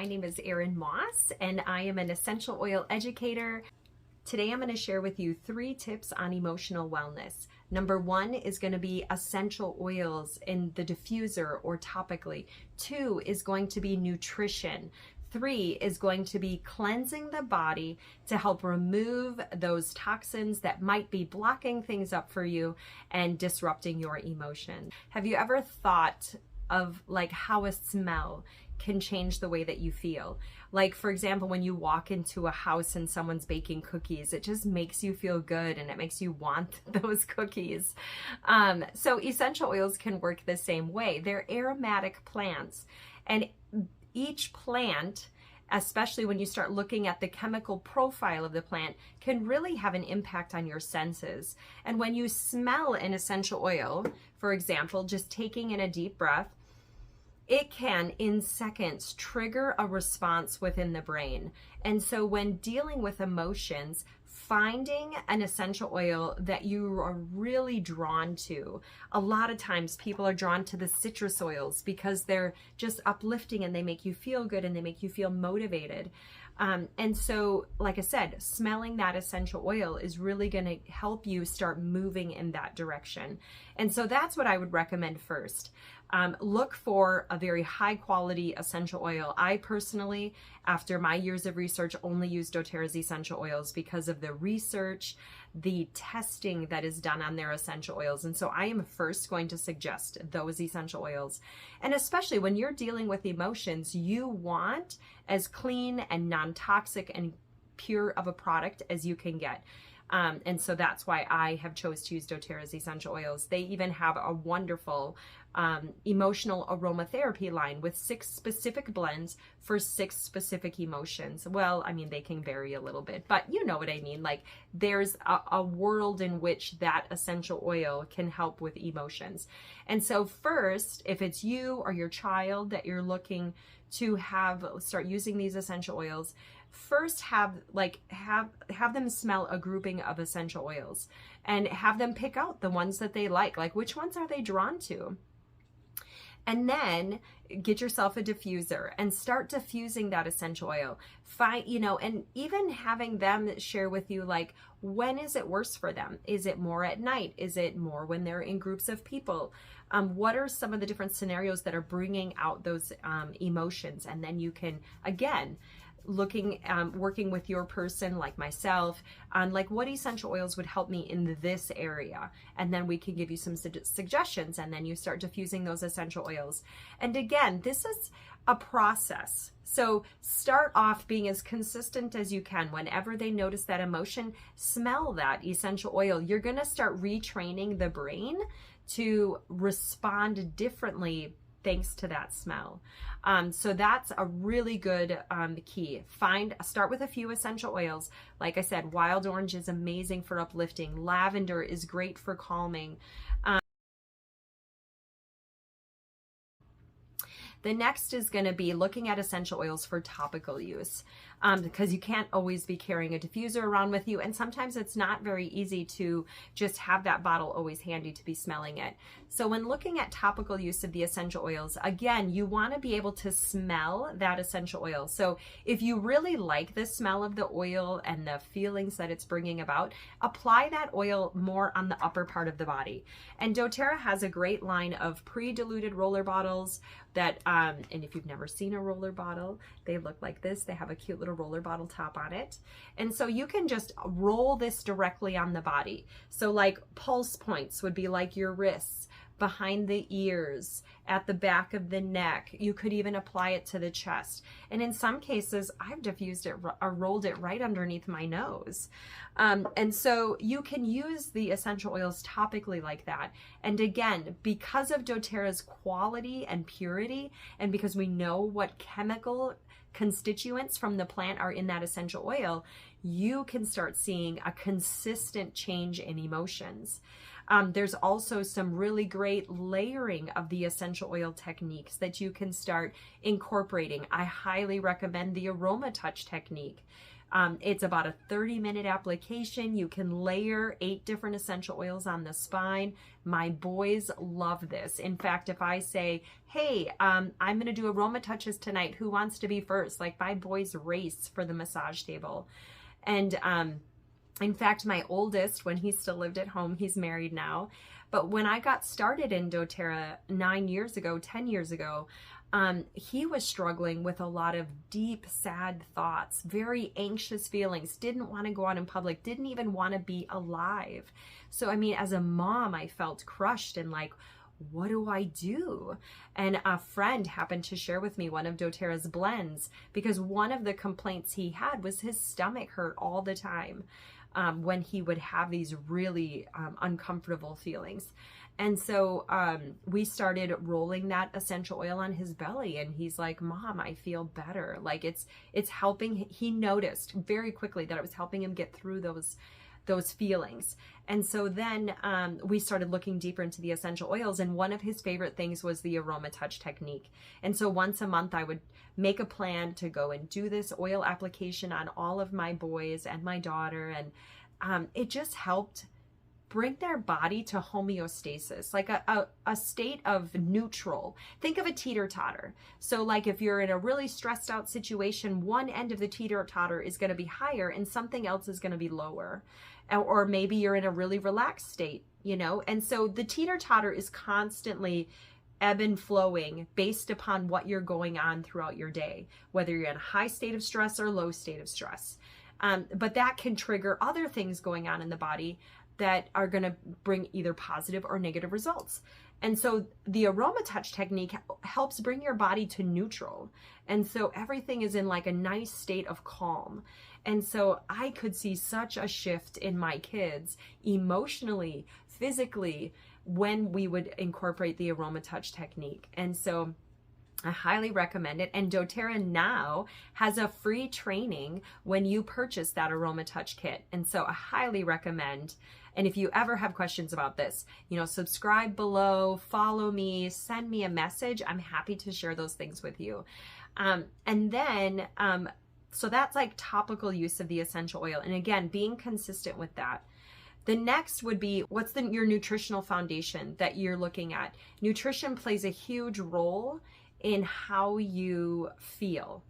My name is Erin Moss, and I am an essential oil educator. Today I'm going to share with you 3 tips on emotional wellness. Number 1 is going to be essential oils in the diffuser or topically. 2 is going to be nutrition. 3 is going to be cleansing the body to help remove those toxins that might be blocking things up for you and disrupting your emotions. Have you ever thought of like how a smell can change the way that you feel? Like, for example, when you walk into a house and someone's baking cookies, it just makes you feel good and it makes you want those cookies. So essential oils can work the same way. They're aromatic plants, and each plant, especially when you start looking at the chemical profile of the plant, can really have an impact on your senses. And when you smell an essential oil, for example, just taking in a deep breath, it can, in seconds, trigger a response within the brain. And so when dealing with emotions, finding an essential oil that you are really drawn to. A lot of times people are drawn to the citrus oils because they're just uplifting and they make you feel good and they make you feel motivated. And so, like I said, smelling that essential oil is really going to help you start moving in that direction. And so that's what I would recommend first. Look for a very high quality essential oil. I personally, after my years of research, only use doTERRA's essential oils because of the research, the testing that is done on their essential oils. And so I am first going to suggest those essential oils. And especially when you're dealing with emotions, you want as clean and non-toxic and pure of a product as you can get. And so that's why I have chose to use doTERRA's essential oils. They even have a wonderful emotional aromatherapy line with 6 specific blends for 6 specific emotions. Well, I mean, they can vary a little bit, but you know what I mean. Like, there's a world in which that essential oil can help with emotions. And so first, if it's you or your child that you're looking to start using these essential oils, first have them smell a grouping of essential oils and have them pick out the ones that they like which ones are they drawn to. And then get yourself a diffuser and start diffusing that essential oil. And even having them share with you, like, when is it worse for them? Is it more at night? Is it more when they're in groups of people? What are some of the different scenarios that are bringing out those emotions? And then you can, again, working with your person like myself on like what essential oils would help me in this area, and then we can give you some suggestions, and then you start diffusing those essential oils. And again, this is a process, so start off being as consistent as you can. Whenever they notice that emotion, smell that essential oil. You're going to start retraining the brain to respond differently thanks to that smell. So that's a really good key. Start with a few essential oils. Like I said, wild orange is amazing for uplifting. Lavender is great for calming. The next is going to be looking at essential oils for topical use, because you can't always be carrying a diffuser around with you, and sometimes it's not very easy to just have that bottle always handy to be smelling it. So when looking at topical use of the essential oils, again, you want to be able to smell that essential oil. So if you really like the smell of the oil and the feelings that it's bringing about, apply that oil more on the upper part of the body. And doTERRA has a great line of pre-diluted roller bottles that, and if you've never seen a roller bottle, they look like this. They have a cute little roller bottle top on it. And so you can just roll this directly on the body. So like pulse points would be like your wrists, behind the ears, at the back of the neck. You could even apply it to the chest. And in some cases, I've diffused it or rolled it right underneath my nose. And so you can use the essential oils topically like that. And again, because of doTERRA's quality and purity, and because we know what chemical constituents from the plant are in that essential oil, you can start seeing a consistent change in emotions. There's also some really great layering of the essential oil techniques that you can start incorporating. I highly recommend the Aromatouch technique. It's about a 30-minute application. You can layer 8 different essential oils on the spine. My boys love this. In fact, if I say, hey, I'm going to do Aromatouches tonight, who wants to be first? Like, my boys race for the massage table. And in fact, my oldest, when he still lived at home, he's married now, but when I got started in doTERRA 10 years ago, he was struggling with a lot of deep, sad thoughts, very anxious feelings, didn't want to go out in public, didn't even want to be alive. So, I mean, as a mom, I felt crushed and like, what do I do? And a friend happened to share with me one of doTERRA's blends, because one of the complaints he had was his stomach hurt all the time when he would have these really uncomfortable feelings. And so we started rolling that essential oil on his belly, and he's like, Mom, I feel better. Like it's helping. He noticed very quickly that it was helping him get through those feelings. And so then we started looking deeper into the essential oils, and one of his favorite things was the Aromatouch technique. And so once a month I would make a plan to go and do this oil application on all of my boys and my daughter, and it just helped bring their body to homeostasis, like a state of neutral. Think of a teeter-totter. So like if you're in a really stressed out situation, one end of the teeter-totter is going to be higher and something else is going to be lower. Or maybe you're in a really relaxed state, you know? And so the teeter-totter is constantly ebb and flowing based upon what you're going on throughout your day, whether you're in a high state of stress or low state of stress. But that can trigger other things going on in the body that are going to bring either positive or negative results. And so the Aromatouch technique helps bring your body to neutral. And so everything is in like a nice state of calm. And so I could see such a shift in my kids emotionally, physically, when we would incorporate the Aromatouch technique. And so I highly recommend it. And doTERRA now has a free training when you purchase that Aromatouch kit. And so I highly recommend. And if you ever have questions about this, you know, subscribe below, follow me, send me a message. I'm happy to share those things with you. And then, so that's like topical use of the essential oil. And again, being consistent with that. The next would be, what's your nutritional foundation that you're looking at? Nutrition plays a huge role in how you feel.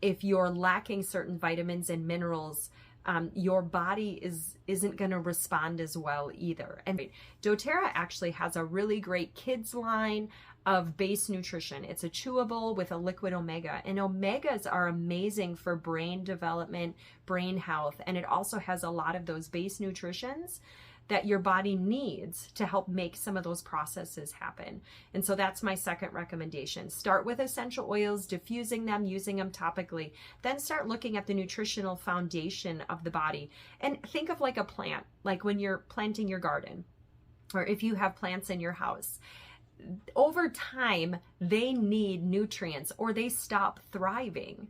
If you're lacking certain vitamins and minerals, your body isn't going to respond as well either. And doTERRA actually has a really great kids line of base nutrition. It's a chewable with a liquid omega, and omegas are amazing for brain development, brain health, and it also has a lot of those base nutritions that your body needs to help make some of those processes happen. And so that's my second recommendation. Start with essential oils, diffusing them, using them topically. Then start looking at the nutritional foundation of the body. And think of like a plant, like when you're planting your garden, or if you have plants in your house. Over time, they need nutrients or they stop thriving.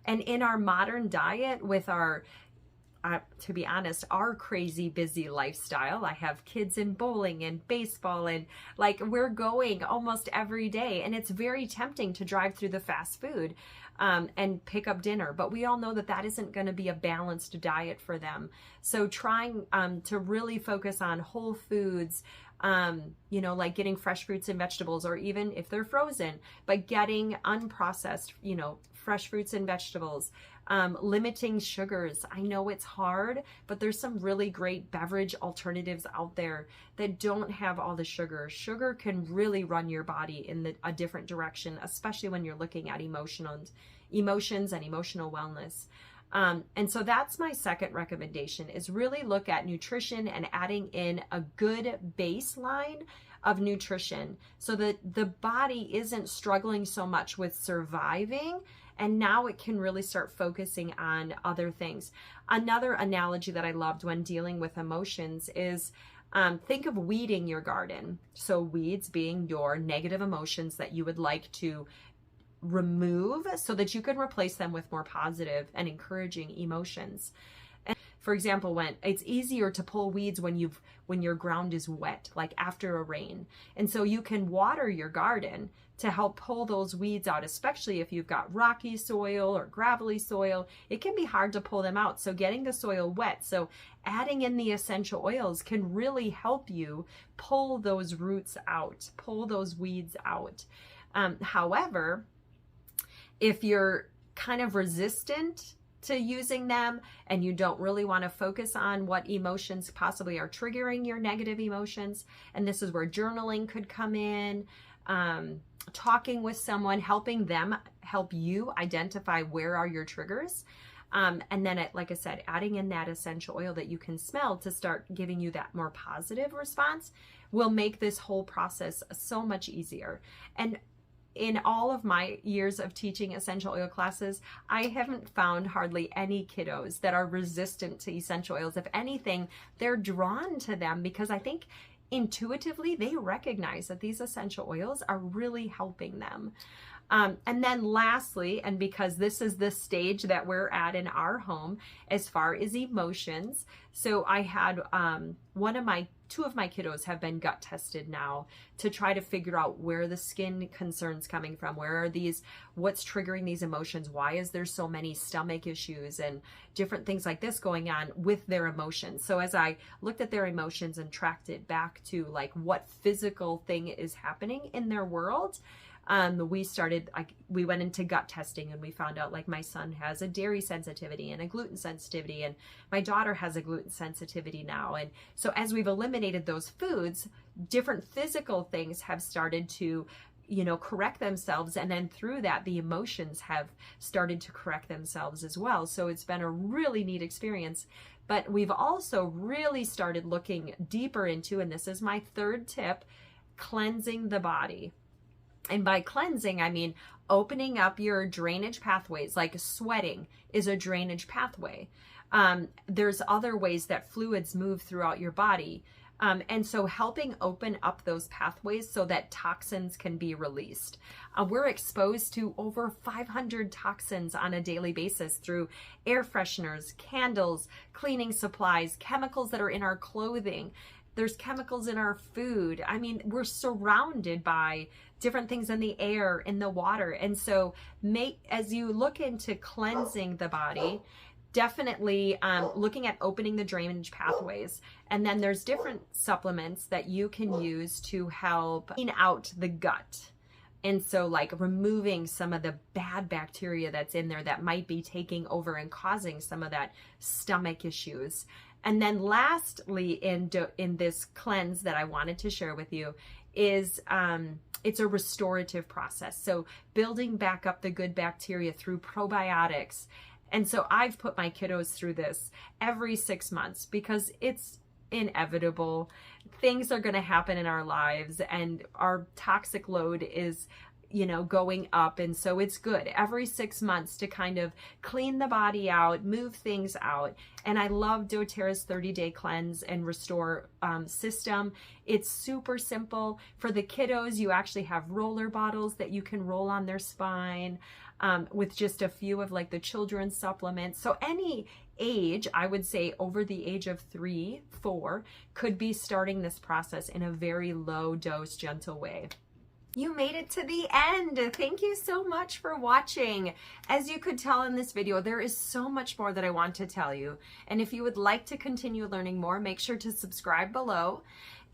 And in our modern diet with our to be honest, our crazy busy lifestyle, I have kids in bowling and baseball, and like we're going almost every day, and it's very tempting to drive through the fast food and pick up dinner, but we all know that that isn't going to be a balanced diet for them. So trying to really focus on whole foods, you know, like getting fresh fruits and vegetables, or even if they're frozen, but getting unprocessed, you know, fresh fruits and vegetables, limiting sugars. I know it's hard, but there's some really great beverage alternatives out there that don't have all the sugar. Sugar can really run your body in a different direction, especially when you're looking at emotions and emotional wellness. And so that's my second recommendation, is really look at nutrition and adding in a good baseline of nutrition so that the body isn't struggling so much with surviving, and now it can really start focusing on other things. Another analogy that I loved when dealing with emotions is think of weeding your garden. So weeds being your negative emotions that you would like to remove so that you can replace them with more positive and encouraging emotions. And For example, when it's easier to pull weeds when your ground is wet, like after a rain. And so you can water your garden to help pull those weeds out, especially if you've got rocky soil or gravelly soil. It can be hard to pull them out. So getting the soil wet, so adding in the essential oils can really help you pull those roots out, pull those weeds out. However, if you're kind of resistant to using them and you don't really want to focus on what emotions possibly are triggering your negative emotions, and this is where journaling could come in, talking with someone, helping them help you identify where are your triggers. And then, like I said, adding in that essential oil that you can smell to start giving you that more positive response will make this whole process so much easier. And in all of my years of teaching essential oil classes, I haven't found hardly any kiddos that are resistant to essential oils. If anything, they're drawn to them because I think intuitively they recognize that these essential oils are really helping them. And then lastly, and because this is the stage that we're at in our home as far as emotions, so I had two of my kiddos have been gut tested now to try to figure out where the skin concerns coming from, what's triggering these emotions, why is there so many stomach issues and different things like this going on with their emotions. So as I looked at their emotions and tracked it back to like what physical thing is happening in their world, we went into gut testing and we found out like my son has a dairy sensitivity and a gluten sensitivity, and my daughter has a gluten sensitivity now. And so as we've eliminated those foods, different physical things have started to, correct themselves. And then through that, the emotions have started to correct themselves as well. So it's been a really neat experience. But we've also really started looking deeper into, and this is my third tip, cleansing the body. And by cleansing, I mean opening up your drainage pathways, like sweating is a drainage pathway. There's other ways that fluids move throughout your body. And so helping open up those pathways so that toxins can be released. We're exposed to over 500 toxins on a daily basis through air fresheners, candles, cleaning supplies, chemicals that are in our clothing. There's chemicals in our food. I mean, we're surrounded by different things in the air, in the water. And so as you look into cleansing the body, definitely looking at opening the drainage pathways. And then there's different supplements that you can use to help clean out the gut. And so like removing some of the bad bacteria that's in there that might be taking over and causing some of that stomach issues. And then lastly, in this cleanse that I wanted to share with you is it's a restorative process. So building back up the good bacteria through probiotics. And so I've put my kiddos through this every 6 months because it's inevitable. Things are going to happen in our lives and our toxic load is going up. And so it's good every 6 months to kind of clean the body out, move things out. And I love doTERRA's 30-day cleanse and restore system. It's super simple. For the kiddos, you actually have roller bottles that you can roll on their spine with just a few of like the children's supplements. So any age, I would say over the age of 3, 4, could be starting this process in a very low dose, gentle way. You made it to the end. Thank you so much for watching. As you could tell in this video, there is so much more that I want to tell you. And if you would like to continue learning more, make sure to subscribe below.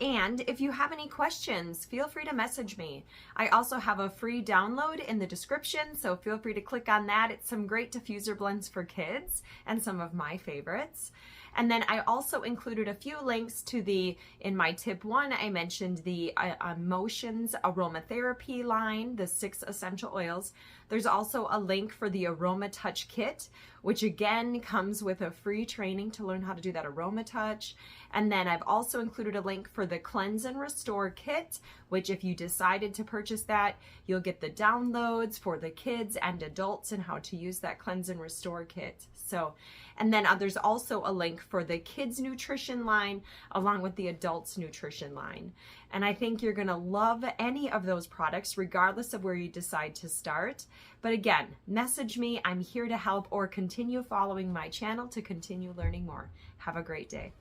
And if you have any questions, feel free to message me. I also have a free download in the description, so feel free to click on that. It's some great diffuser blends for kids and some of my favorites. And then I also included a few links to in my tip 1, I mentioned the Emotions Aromatherapy line, the 6 essential oils. There's also a link for the Aromatouch kit, which again comes with a free training to learn how to do that Aromatouch. And then I've also included a link for the Cleanse and Restore kit, which if you decided to purchase that, you'll get the downloads for the kids and adults and how to use that cleanse and restore kit. So, and then there's also a link for the kids nutrition line along with the adults nutrition line. And I think you're gonna love any of those products regardless of where you decide to start. But again, message me, I'm here to help, or continue following my channel to continue learning more. Have a great day.